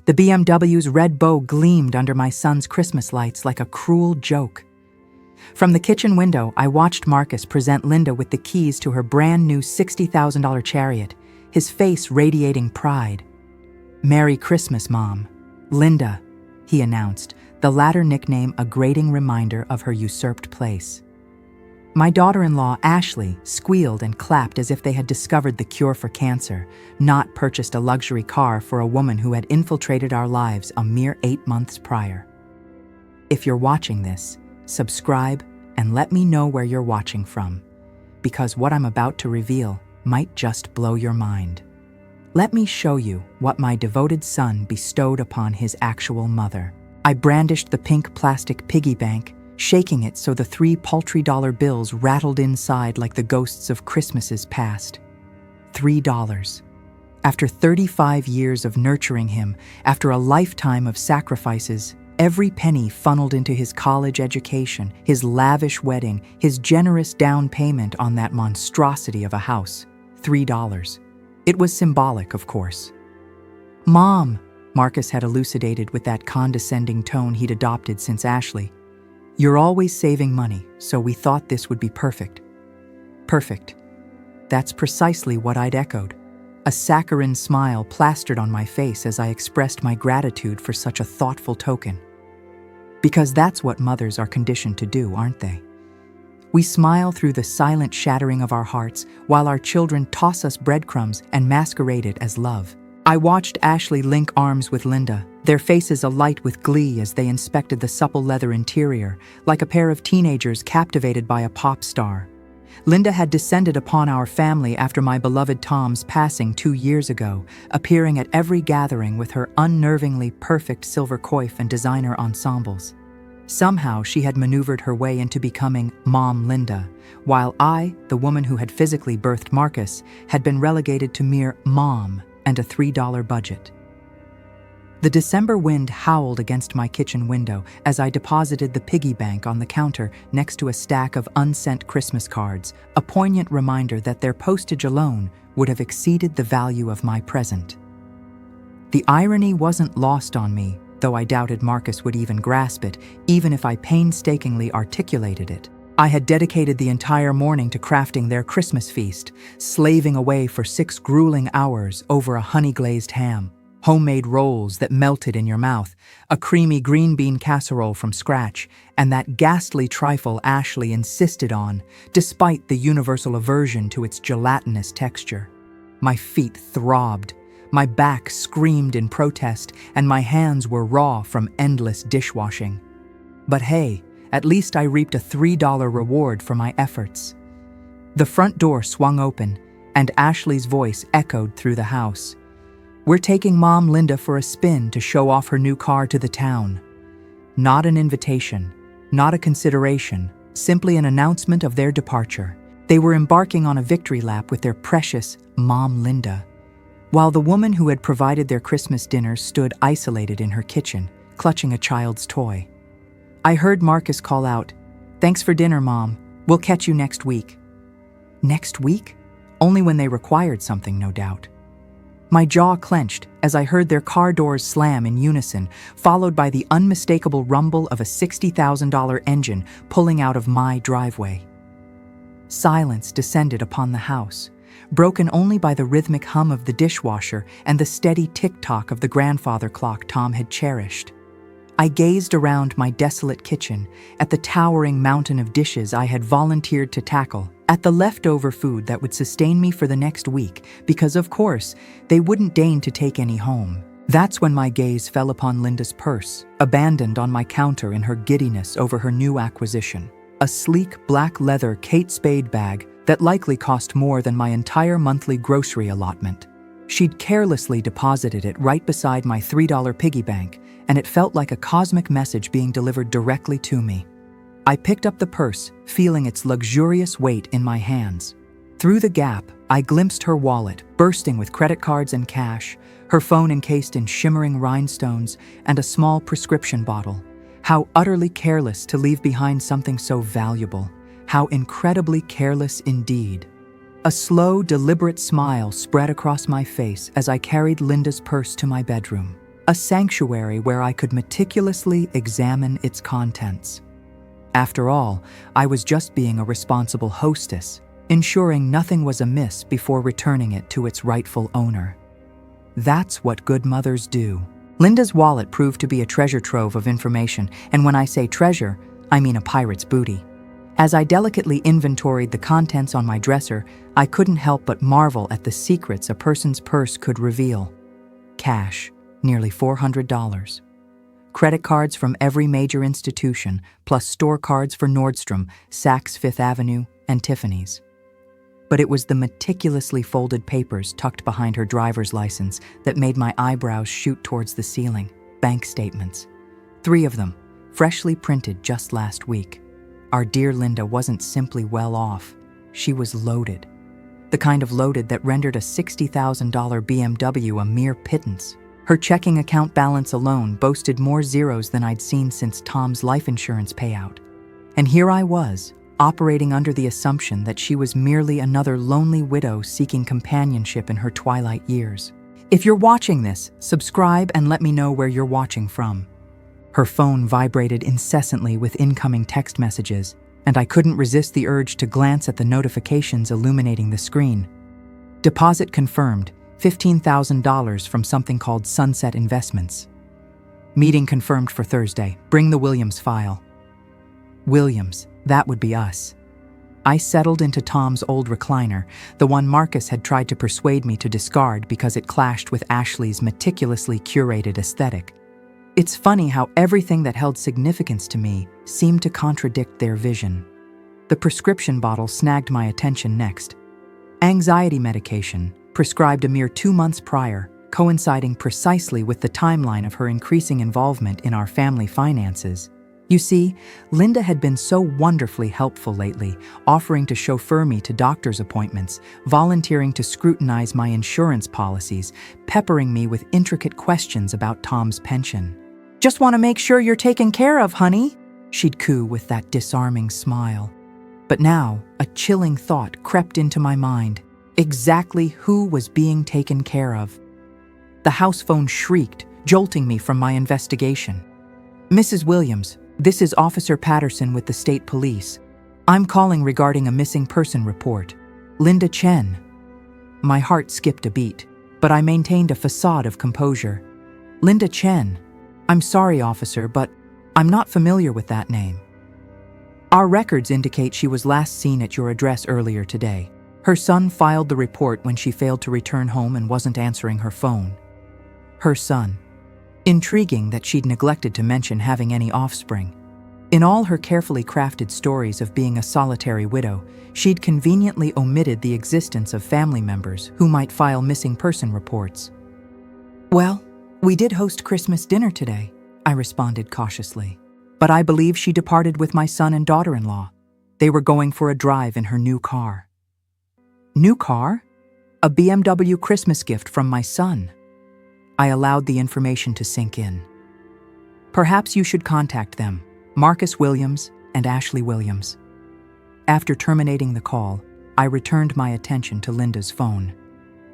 The BMW's red bow gleamed under my son's Christmas lights like a cruel joke. From the kitchen window, I watched Marcus present Linda with the keys to her brand new $60,000 chariot, his face radiating pride. "Merry Christmas, Mom. Linda," he announced, the latter nickname a grating reminder of her usurped place. My daughter-in-law, Ashley, squealed and clapped as if they had discovered the cure for cancer, not purchased a luxury car for a woman who had infiltrated our lives a mere 8 months prior. If you're watching this, subscribe and let me know where you're watching from, because what I'm about to reveal might just blow your mind. Let me show you what my devoted son bestowed upon his actual mother. I brandished the pink plastic piggy bank, shaking it so the 3 paltry dollar bills rattled inside like the ghosts of Christmases past. $3. After 35 years of nurturing him, after a lifetime of sacrifices, every penny funneled into his college education, his lavish wedding, his generous down payment on that monstrosity of a house. $3. It was symbolic, of course. "Mom," Marcus had elucidated with that condescending tone he'd adopted since Ashley, "you're always saving money, so we thought this would be perfect." Perfect. That's precisely what I'd echoed. A saccharine smile plastered on my face as I expressed my gratitude for such a thoughtful token. Because that's what mothers are conditioned to do, aren't they? We smile through the silent shattering of our hearts while our children toss us breadcrumbs and masquerade it as love. I watched Ashley link arms with Linda, their faces alight with glee as they inspected the supple leather interior, like a pair of teenagers captivated by a pop star. Linda had descended upon our family after my beloved Tom's passing 2 years ago, appearing at every gathering with her unnervingly perfect silver coif and designer ensembles. Somehow she had maneuvered her way into becoming Mom Linda, while I, the woman who had physically birthed Marcus, had been relegated to mere Mom and a $3 budget. The December wind howled against my kitchen window as I deposited the piggy bank on the counter next to a stack of unsent Christmas cards, a poignant reminder that their postage alone would have exceeded the value of my present. The irony wasn't lost on me, though I doubted Marcus would even grasp it, even if I painstakingly articulated it. I had dedicated the entire morning to crafting their Christmas feast, slaving away for 6 grueling hours over a honey-glazed ham, homemade rolls that melted in your mouth, a creamy green bean casserole from scratch, and that ghastly trifle Ashley insisted on, despite the universal aversion to its gelatinous texture. My feet throbbed, my back screamed in protest, and my hands were raw from endless dishwashing. But hey, at least I reaped a $3 reward for my efforts. The front door swung open, and Ashley's voice echoed through the house. "We're taking Mom Linda for a spin to show off her new car to the town." Not an invitation, not a consideration, simply an announcement of their departure. They were embarking on a victory lap with their precious Mom Linda, while the woman who had provided their Christmas dinner stood isolated in her kitchen, clutching a child's toy. I heard Marcus call out, "Thanks for dinner, Mom. We'll catch you next week." Next week? Only when they required something, no doubt. My jaw clenched as I heard their car doors slam in unison, followed by the unmistakable rumble of a $60,000 engine pulling out of my driveway. Silence descended upon the house, broken only by the rhythmic hum of the dishwasher and the steady tick-tock of the grandfather clock Tom had cherished. I gazed around my desolate kitchen, at the towering mountain of dishes I had volunteered to tackle, at the leftover food that would sustain me for the next week, because of course, they wouldn't deign to take any home. That's when my gaze fell upon Linda's purse, abandoned on my counter in her giddiness over her new acquisition. A sleek black leather Kate Spade bag that likely cost more than my entire monthly grocery allotment. She'd carelessly deposited it right beside my $3 piggy bank, and it felt like a cosmic message being delivered directly to me. I picked up the purse, feeling its luxurious weight in my hands. Through the gap, I glimpsed her wallet, bursting with credit cards and cash, her phone encased in shimmering rhinestones, and a small prescription bottle. How utterly careless to leave behind something so valuable. How incredibly careless indeed. A slow, deliberate smile spread across my face as I carried Linda's purse to my bedroom. a sanctuary where I could meticulously examine its contents. After all, I was just being a responsible hostess, ensuring nothing was amiss before returning it to its rightful owner. That's what good mothers do. Linda's wallet proved to be a treasure trove of information, and when I say treasure, I mean a pirate's booty. As I delicately inventoried the contents on my dresser, I couldn't help but marvel at the secrets a person's purse could reveal. Cash, nearly $400. Credit cards from every major institution, plus store cards for Nordstrom, Saks Fifth Avenue, and Tiffany's. But it was the meticulously folded papers tucked behind her driver's license that made my eyebrows shoot towards the ceiling. Bank statements. 3 of them, freshly printed just last week. Our dear Linda wasn't simply well off. She was loaded. The kind of loaded that rendered a $60,000 BMW a mere pittance. Her checking account balance alone boasted more zeros than I'd seen since Tom's life insurance payout. And here I was, operating under the assumption that she was merely another lonely widow seeking companionship in her twilight years. If you're watching this, subscribe and let me know where you're watching from. Her phone vibrated incessantly with incoming text messages, and I couldn't resist the urge to glance at the notifications illuminating the screen. Deposit confirmed, $15,000 from something called Sunset Investments. Meeting confirmed for Thursday. Bring the Williams file. Williams, that would be us. I settled into Tom's old recliner, the one Marcus had tried to persuade me to discard because it clashed with Ashley's meticulously curated aesthetic. It's funny how everything that held significance to me seemed to contradict their vision. The prescription bottle snagged my attention next. Anxiety medication, prescribed a mere 2 months prior, coinciding precisely with the timeline of her increasing involvement in our family finances. You see, Linda had been so wonderfully helpful lately, offering to chauffeur me to doctor's appointments, volunteering to scrutinize my insurance policies, peppering me with intricate questions about Tom's pension. "Just want to make sure you're taken care of, honey," she'd coo with that disarming smile. But now, a chilling thought crept into my mind. Exactly who was being taken care of? The house phone shrieked, jolting me from my investigation. "Mrs. Williams, this is Officer Patterson with the State Police. I'm calling regarding a missing person report. Linda Chen." My heart skipped a beat, but I maintained a facade of composure. "Linda Chen. I'm sorry, officer, but I'm not familiar with that name. Our records indicate she was last seen at your address earlier today. Her son filed the report when she failed to return home and wasn't answering her phone." Her son. Intriguing that she'd neglected to mention having any offspring. In all her carefully crafted stories of being a solitary widow, she'd conveniently omitted the existence of family members who might file missing person reports. "Well, we did host Christmas dinner today," I responded cautiously. "But I believe she departed with my son and daughter-in-law. They were going for a drive in her new car." "New car? A BMW Christmas gift from my son." I allowed the information to sink in. "Perhaps you should contact them, Marcus Williams and Ashley Williams." After terminating the call, I returned my attention to Linda's phone.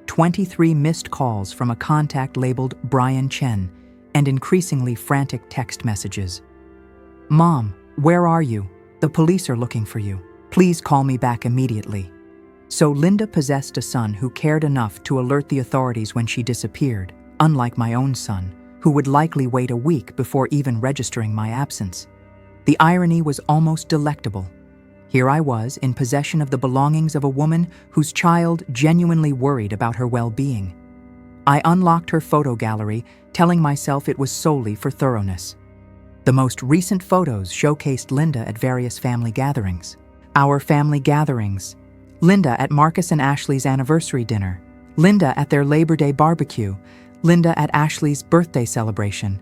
23 missed calls from a contact labeled Brian Chen, and increasingly frantic text messages. "Mom, where are you? The police are looking for you. Please call me back immediately." So Linda possessed a son who cared enough to alert the authorities when she disappeared, unlike my own son, who would likely wait a week before even registering my absence. The irony was almost delectable. Here I was in possession of the belongings of a woman whose child genuinely worried about her well-being. I unlocked her photo gallery, telling myself it was solely for thoroughness. The most recent photos showcased Linda at various family gatherings. Our family gatherings. Linda at Marcus and Ashley's anniversary dinner. Linda at their Labor Day barbecue. Linda at Ashley's birthday celebration.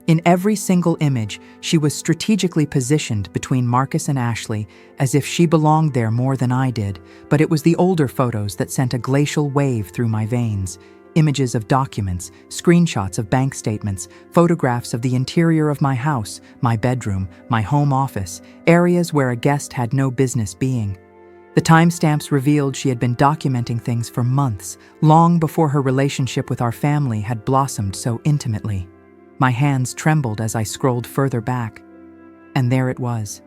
In every single image, she was strategically positioned between Marcus and Ashley, as if she belonged there more than I did, but it was the older photos that sent a glacial wave through my veins. Images of documents, screenshots of bank statements, photographs of the interior of my house, my bedroom, my home office, areas where a guest had no business being. The timestamps revealed she had been documenting things for months, long before her relationship with our family had blossomed so intimately. My hands trembled as I scrolled further back. And there it was.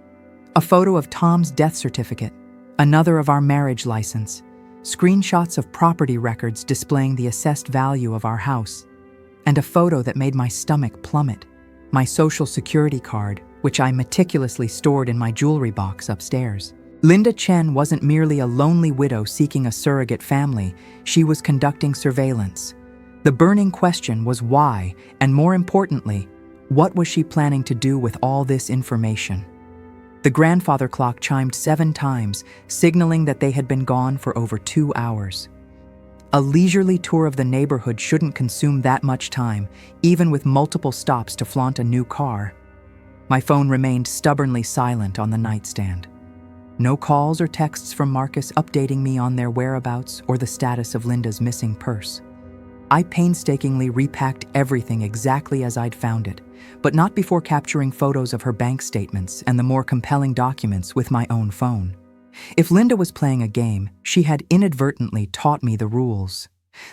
A photo of Tom's death certificate, another of our marriage license, screenshots of property records displaying the assessed value of our house, and a photo that made my stomach plummet, my social security card, which I meticulously stored in my jewelry box upstairs. Linda Chen wasn't merely a lonely widow seeking a surrogate family, she was conducting surveillance. The burning question was why, and more importantly, what was she planning to do with all this information? The grandfather clock chimed 7 times, signaling that they had been gone for over 2 hours. A leisurely tour of the neighborhood shouldn't consume that much time, even with multiple stops to flaunt a new car. My phone remained stubbornly silent on the nightstand. No calls or texts from Marcus updating me on their whereabouts or the status of Linda's missing purse. I painstakingly repacked everything exactly as I'd found it, but not before capturing photos of her bank statements and the more compelling documents with my own phone. If Linda was playing a game, she had inadvertently taught me the rules.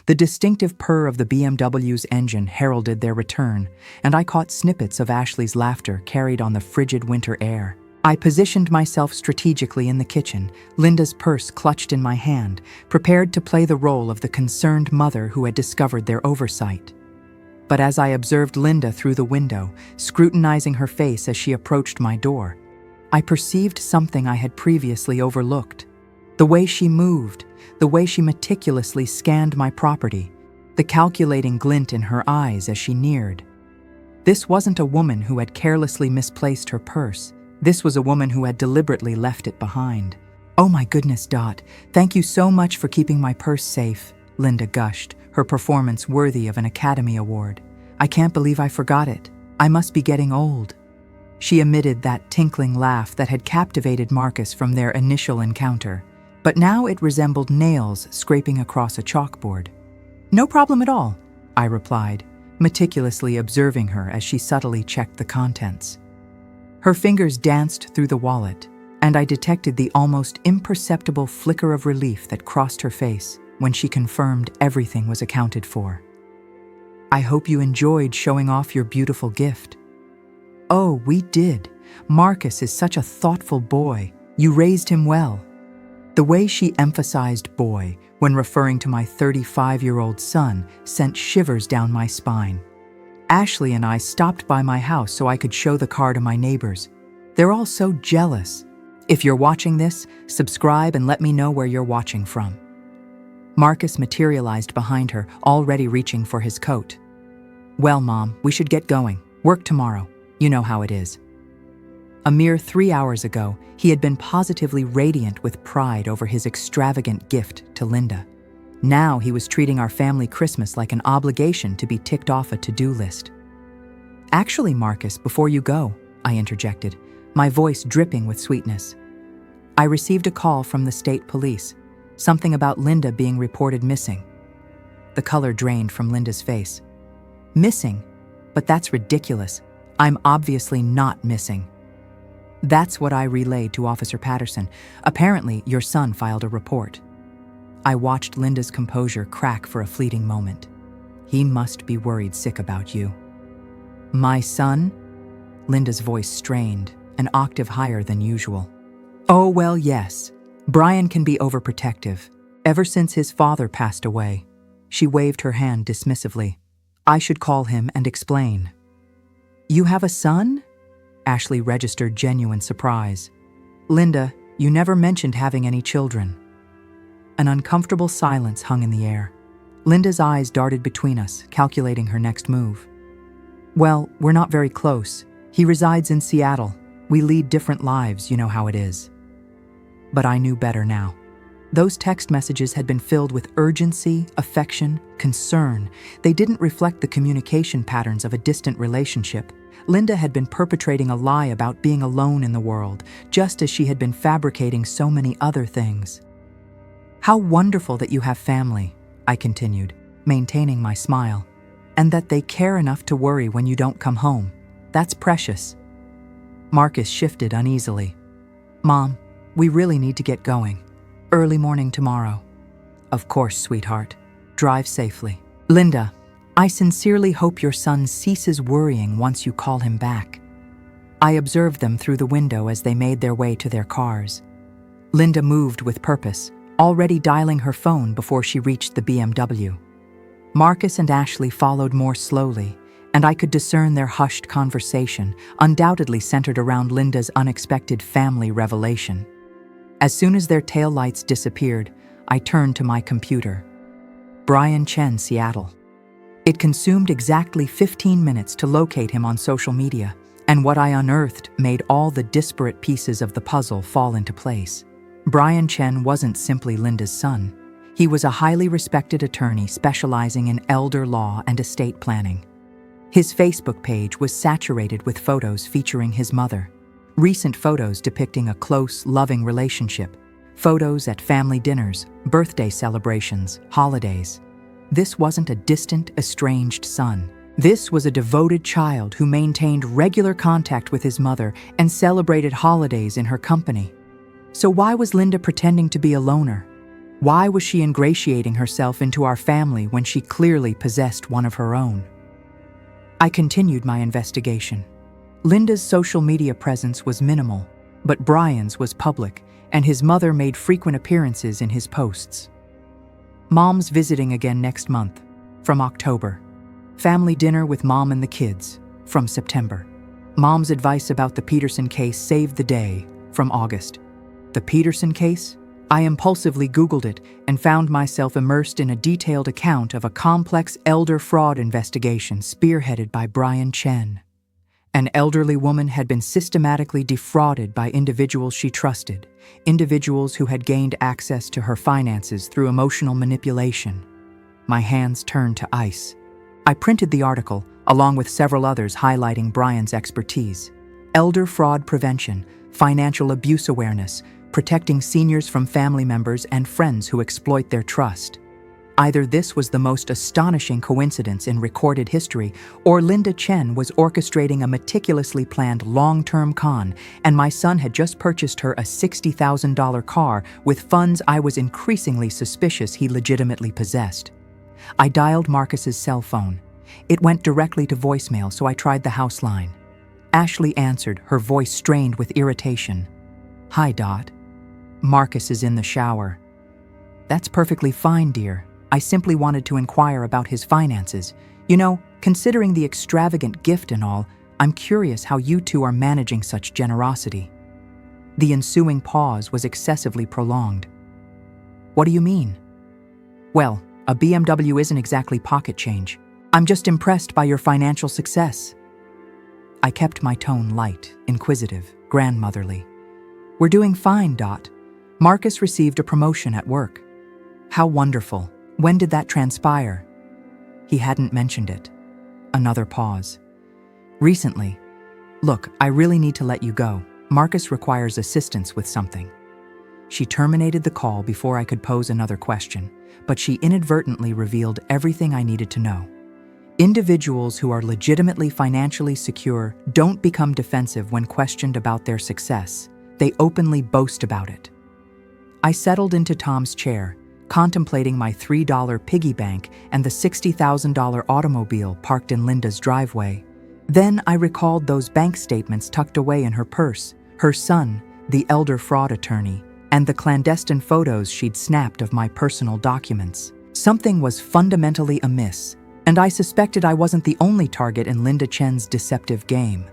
The distinctive purr of the BMW's engine heralded their return, and I caught snippets of Ashley's laughter carried on the frigid winter air. I positioned myself strategically in the kitchen, Linda's purse clutched in my hand, prepared to play the role of the concerned mother who had discovered their oversight. But as I observed Linda through the window, scrutinizing her face as she approached my door, I perceived something I had previously overlooked. The way she moved, the way she meticulously scanned my property, the calculating glint in her eyes as she neared. This wasn't a woman who had carelessly misplaced her purse. This was a woman who had deliberately left it behind. "Oh my goodness, Dot. Thank you so much for keeping my purse safe," Linda gushed, her performance worthy of an Academy Award. "I can't believe I forgot it. I must be getting old." She emitted that tinkling laugh that had captivated Marcus from their initial encounter, but now it resembled nails scraping across a chalkboard. "No problem at all," I replied, meticulously observing her as she subtly checked the contents. Her fingers danced through the wallet, and I detected the almost imperceptible flicker of relief that crossed her face when she confirmed everything was accounted for. "I hope you enjoyed showing off your beautiful gift." "Oh, we did. Marcus is such a thoughtful boy. You raised him well." The way she emphasized boy when referring to my 35-year-old son sent shivers down my spine. Ashley and I stopped by my house so I could show the car to my neighbors. They're all so jealous. If you're watching this, subscribe and let me know where you're watching from. Marcus materialized behind her, already reaching for his coat. "Well, Mom, we should get going. Work tomorrow. You know how it is." A mere 3 hours ago, he had been positively radiant with pride over his extravagant gift to Linda. Now he was treating our family Christmas like an obligation to be ticked off a to-do list. "Actually, Marcus, before you go," I interjected, my voice dripping with sweetness. "I received a call from the state police, something about Linda being reported missing." The color drained from Linda's face. "Missing? But that's ridiculous. I'm obviously not missing." That's what I relayed to Officer Patterson. "Apparently, your son filed a report." I watched Linda's composure crack for a fleeting moment. "He must be worried sick about you." "My son?" Linda's voice strained, an octave higher than usual. "Oh, well, yes. Brian can be overprotective. Ever since his father passed away." She waved her hand dismissively. "I should call him and explain." "You have a son?" Ashley registered genuine surprise. "Linda, you never mentioned having any children." An uncomfortable silence hung in the air. Linda's eyes darted between us, calculating her next move. "Well, we're not very close. He resides in Seattle. We lead different lives, you know how it is." But I knew better now. Those text messages had been filled with urgency, affection, concern. They didn't reflect the communication patterns of a distant relationship. Linda had been perpetrating a lie about being alone in the world, just as she had been fabricating so many other things. "How wonderful that you have family," I continued, maintaining my smile, "and that they care enough to worry when you don't come home. That's precious." Marcus shifted uneasily. "Mom, we really need to get going. Early morning tomorrow." "Of course, sweetheart. Drive safely." "Linda, I sincerely hope your son ceases worrying once you call him back. I observed them through the window as they made their way to their cars. Linda moved with purpose, already dialing her phone before she reached the BMW. Marcus and Ashley followed more slowly, and I could discern their hushed conversation, undoubtedly centered around Linda's unexpected family revelation. As soon as their taillights disappeared, I turned to my computer. Brian Chen, Seattle. It consumed exactly 15 minutes to locate him on social media, and what I unearthed made all the disparate pieces of the puzzle fall into place. Brian Chen wasn't simply Linda's son. He was a highly respected attorney specializing in elder law and estate planning. His Facebook page was saturated with photos featuring his mother. Recent photos depicting a close, loving relationship. Photos at family dinners, birthday celebrations, holidays. This wasn't a distant, estranged son. This was a devoted child who maintained regular contact with his mother and celebrated holidays in her company. So why was Linda pretending to be a loner? Why was she ingratiating herself into our family when she clearly possessed one of her own? I continued my investigation. Linda's social media presence was minimal, but Brian's was public, and his mother made frequent appearances in his posts. Mom's visiting again next month, from October. Family dinner with mom and the kids, from September. Mom's advice about the Peterson case saved the day, from August. The Peterson case? I impulsively Googled it and found myself immersed in a detailed account of a complex elder fraud investigation spearheaded by Brian Chen. An elderly woman had been systematically defrauded by individuals she trusted, individuals who had gained access to her finances through emotional manipulation. My hands turned to ice. I printed the article, along with several others highlighting Brian's expertise. Elder fraud prevention, financial abuse awareness, protecting seniors from family members and friends who exploit their trust. Either this was the most astonishing coincidence in recorded history, or Linda Chen was orchestrating a meticulously planned long-term con, and my son had just purchased her a $60,000 car with funds I was increasingly suspicious he legitimately possessed. I dialed Marcus's cell phone. It went directly to voicemail, so I tried the house line. Ashley answered, her voice strained with irritation. "Hi, Dot. Marcus is in the shower." "That's perfectly fine, dear. I simply wanted to inquire about his finances. You know, considering the extravagant gift and all, I'm curious how you two are managing such generosity." The ensuing pause was excessively prolonged. "What do you mean?" "Well, a BMW isn't exactly pocket change. I'm just impressed by your financial success." I kept my tone light, inquisitive, grandmotherly. "We're doing fine, Dot. Marcus received a promotion at work." "How wonderful. When did that transpire?" He hadn't mentioned it. Another pause. "Recently. Look, I really need to let you go. Marcus requires assistance with something." She terminated the call before I could pose another question, but she inadvertently revealed everything I needed to know. Individuals who are legitimately financially secure don't become defensive when questioned about their success. They openly boast about it. I settled into Tom's chair, contemplating my $3 piggy bank and the $60,000 automobile parked in Linda's driveway. Then I recalled those bank statements tucked away in her purse, her son, the elder fraud attorney, and the clandestine photos she'd snapped of my personal documents. Something was fundamentally amiss, and I suspected I wasn't the only target in Linda Chen's deceptive game.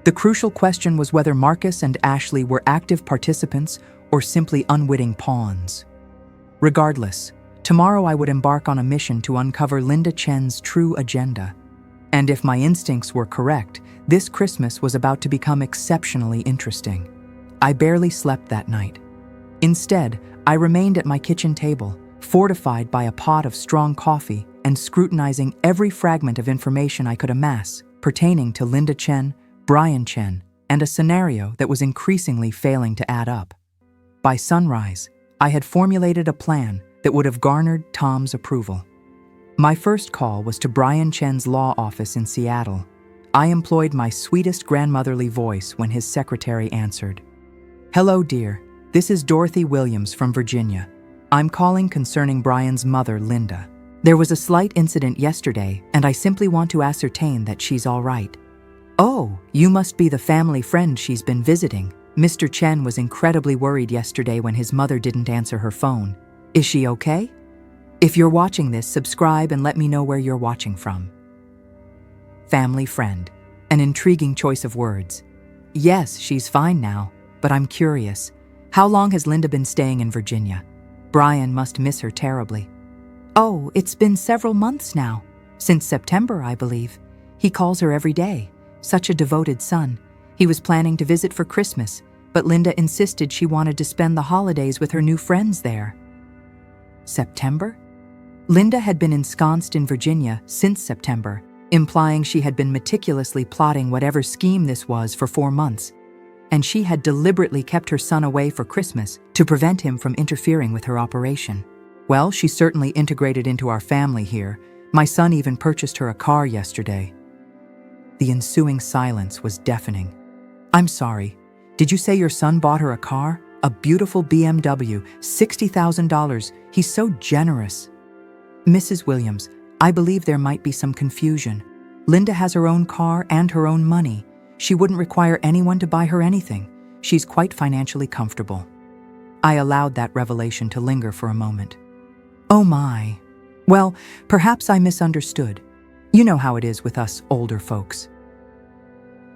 The crucial question was whether Marcus and Ashley were active participants or simply unwitting pawns. Regardless, tomorrow I would embark on a mission to uncover Linda Chen's true agenda. And if my instincts were correct, this Christmas was about to become exceptionally interesting. I barely slept that night. Instead, I remained at my kitchen table, fortified by a pot of strong coffee and scrutinizing every fragment of information I could amass pertaining to Linda Chen, Brian Chen, and a scenario that was increasingly failing to add up. By sunrise, I had formulated a plan that would have garnered Tom's approval. My first call was to Brian Chen's law office in Seattle. I employed my sweetest grandmotherly voice when his secretary answered. "Hello, dear. This is Dorothy Williams from Virginia. I'm calling concerning Brian's mother, Linda. There was a slight incident yesterday, and I simply want to ascertain that she's all right. Oh, you must be the family friend she's been visiting. Mr. Chen was incredibly worried yesterday when his mother didn't answer her phone. Is she okay? If you're watching this, subscribe and let me know where you're watching from. Family friend. An intriguing choice of words. Yes, she's fine now, but I'm curious. How long has Linda been staying in Virginia? Brian must miss her terribly. Oh, it's been several months now. Since September, I believe. He calls her every day. Such a devoted son. He was planning to visit for Christmas, but Linda insisted she wanted to spend the holidays with her new friends there. September? Linda had been ensconced in Virginia since September, implying she had been meticulously plotting whatever scheme this was for 4 months, and she had deliberately kept her son away for Christmas to prevent him from interfering with her operation. Well, she certainly integrated into our family here. My son even purchased her a car yesterday. The ensuing silence was deafening. I'm sorry, did you say your son bought her a car? A beautiful BMW, $60,000. He's so generous. Mrs. Williams, I believe there might be some confusion. Linda has her own car and her own money. She wouldn't require anyone to buy her anything. She's quite financially comfortable. I allowed that revelation to linger for a moment. Oh my. Well, perhaps I misunderstood. You know how it is with us older folks.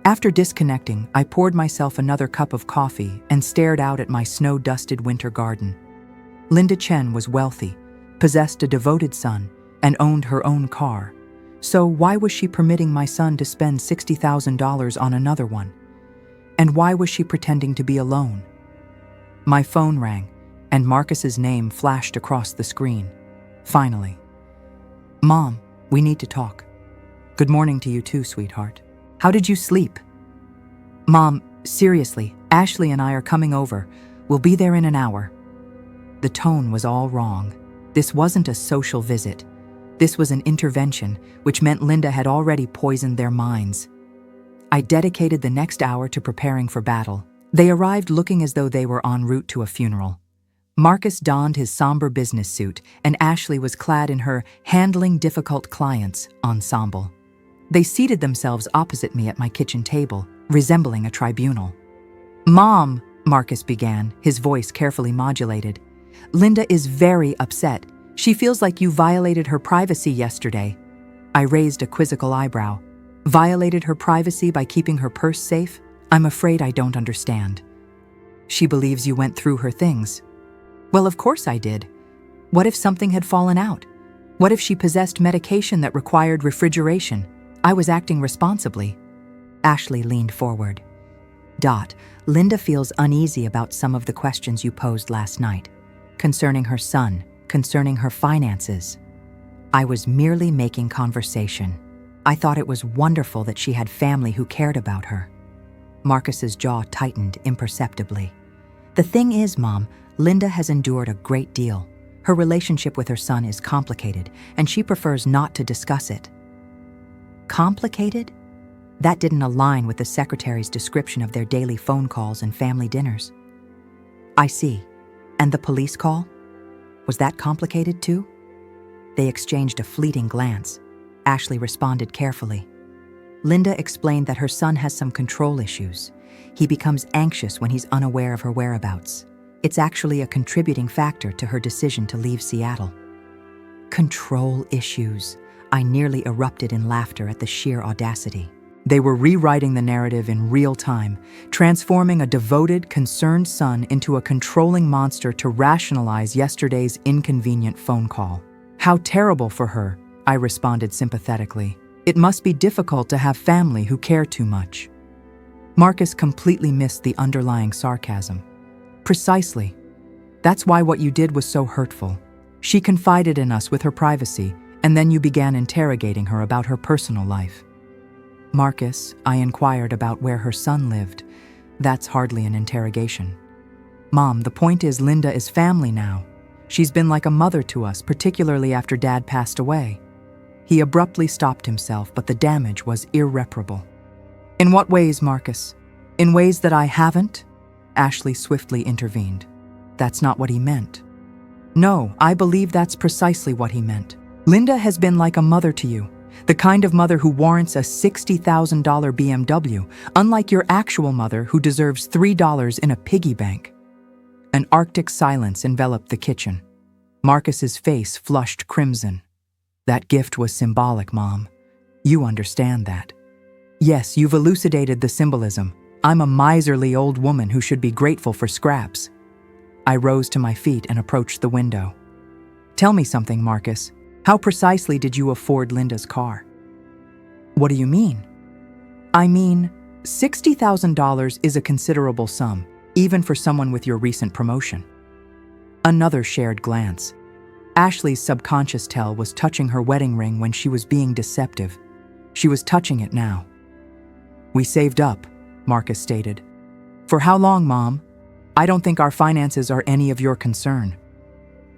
After disconnecting, I poured myself another cup of coffee and stared out at my snow-dusted winter garden. Linda Chen was wealthy, possessed a devoted son, and owned her own car. So why was she permitting my son to spend $60,000 on another one? And why was she pretending to be alone? My phone rang, and Marcus's name flashed across the screen. Finally. Mom, we need to talk. Good morning to you too, sweetheart. How did you sleep? Mom, seriously, Ashley and I are coming over. We'll be there in an hour. The tone was all wrong. This wasn't a social visit. This was an intervention, which meant Linda had already poisoned their minds. I dedicated the next hour to preparing for battle. They arrived looking as though they were en route to a funeral. Marcus donned his somber business suit, and Ashley was clad in her handling difficult clients ensemble. They seated themselves opposite me at my kitchen table, resembling a tribunal. Mom, Marcus began, his voice carefully modulated. Linda is very upset. She feels like you violated her privacy yesterday. I raised a quizzical eyebrow. Violated her privacy by keeping her purse safe? I'm afraid I don't understand. She believes you went through her things. Well, of course I did. What if something had fallen out? What if she possessed medication that required refrigeration? I was acting responsibly. Ashley leaned forward. Linda feels uneasy about some of the questions you posed last night, concerning her son, concerning her finances. I was merely making conversation. I thought it was wonderful that she had family who cared about her. Marcus's jaw tightened imperceptibly. The thing is, Mom, Linda has endured a great deal. Her relationship with her son is complicated, and she prefers not to discuss it. Complicated? That didn't align with the secretary's description of their daily phone calls and family dinners. I see. And the police call? Was that complicated too? They exchanged a fleeting glance. Ashley responded carefully. Linda explained that her son has some control issues. He becomes anxious when he's unaware of her whereabouts. It's actually a contributing factor to her decision to leave Seattle. Control issues. I nearly erupted in laughter at the sheer audacity. They were rewriting the narrative in real time, transforming a devoted, concerned son into a controlling monster to rationalize yesterday's inconvenient phone call. How terrible for her, I responded sympathetically. It must be difficult to have family who care too much. Marcus completely missed the underlying sarcasm. Precisely. That's why what you did was so hurtful. She confided in us with her privacy, and then you began interrogating her about her personal life. Marcus, I inquired about where her son lived. That's hardly an interrogation. Mom, the point is Linda is family now. She's been like a mother to us, particularly after Dad passed away. He abruptly stopped himself, but the damage was irreparable. In what ways, Marcus? In ways that I haven't? Ashley swiftly intervened. That's not what he meant. No, I believe that's precisely what he meant. Linda has been like a mother to you, the kind of mother who warrants a $60,000 BMW, unlike your actual mother who deserves $3 in a piggy bank. An arctic silence enveloped the kitchen. Marcus's face flushed crimson. That gift was symbolic, Mom. You understand that. Yes, you've elucidated the symbolism. I'm a miserly old woman who should be grateful for scraps. I rose to my feet and approached the window. Tell me something, Marcus. How precisely did you afford Linda's car? What do you mean? I mean, $60,000 is a considerable sum, even for someone with your recent promotion. Another shared glance. Ashley's subconscious tell was touching her wedding ring when she was being deceptive. She was touching it now. We saved up, Marcus stated. For how long, Mom? I don't think our finances are any of your concern.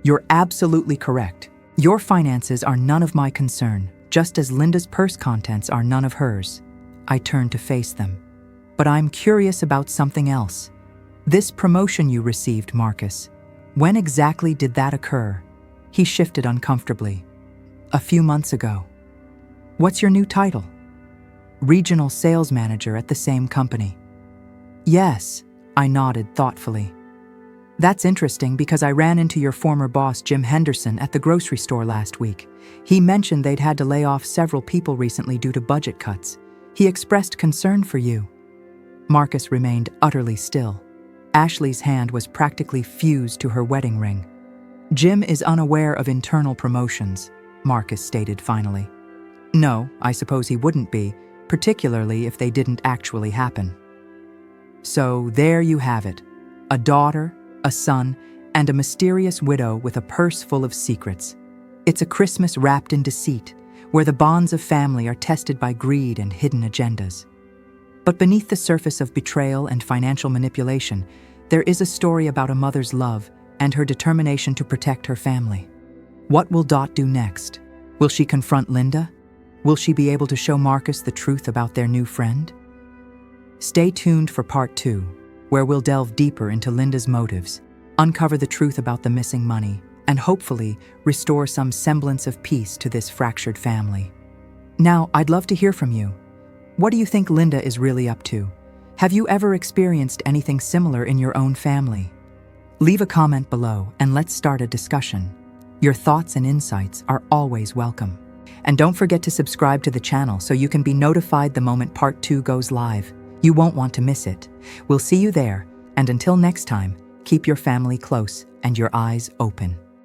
You're absolutely correct. Your finances are none of my concern, just as Linda's purse contents are none of hers. I turned to face them. But I'm curious about something else. This promotion you received, Marcus. When exactly did that occur? He shifted uncomfortably. A few months ago. What's your new title? Regional sales manager at the same company. Yes, I nodded thoughtfully. That's interesting because I ran into your former boss, Jim Henderson, at the grocery store last week. He mentioned they'd had to lay off several people recently due to budget cuts. He expressed concern for you. Marcus remained utterly still. Ashley's hand was practically fused to her wedding ring. Jim is unaware of internal promotions, Marcus stated finally. No, I suppose he wouldn't be, particularly if they didn't actually happen. So there you have it. A daughter, a son, and a mysterious widow with a purse full of secrets. It's a Christmas wrapped in deceit, where the bonds of family are tested by greed and hidden agendas. But beneath the surface of betrayal and financial manipulation, there is a story about a mother's love and her determination to protect her family. What will Dot do next? Will she confront Linda? Will she be able to show Marcus the truth about their new friend? Stay tuned for part 2, where we'll delve deeper into Linda's motives, uncover the truth about the missing money, and hopefully restore some semblance of peace to this fractured family. Now, I'd love to hear from you. What do you think Linda is really up to? Have you ever experienced anything similar in your own family? Leave a comment below and let's start a discussion. Your thoughts and insights are always welcome. And don't forget to subscribe to the channel so you can be notified the moment part 2 goes live. You won't want to miss it. We'll see you there, and until next time, keep your family close and your eyes open.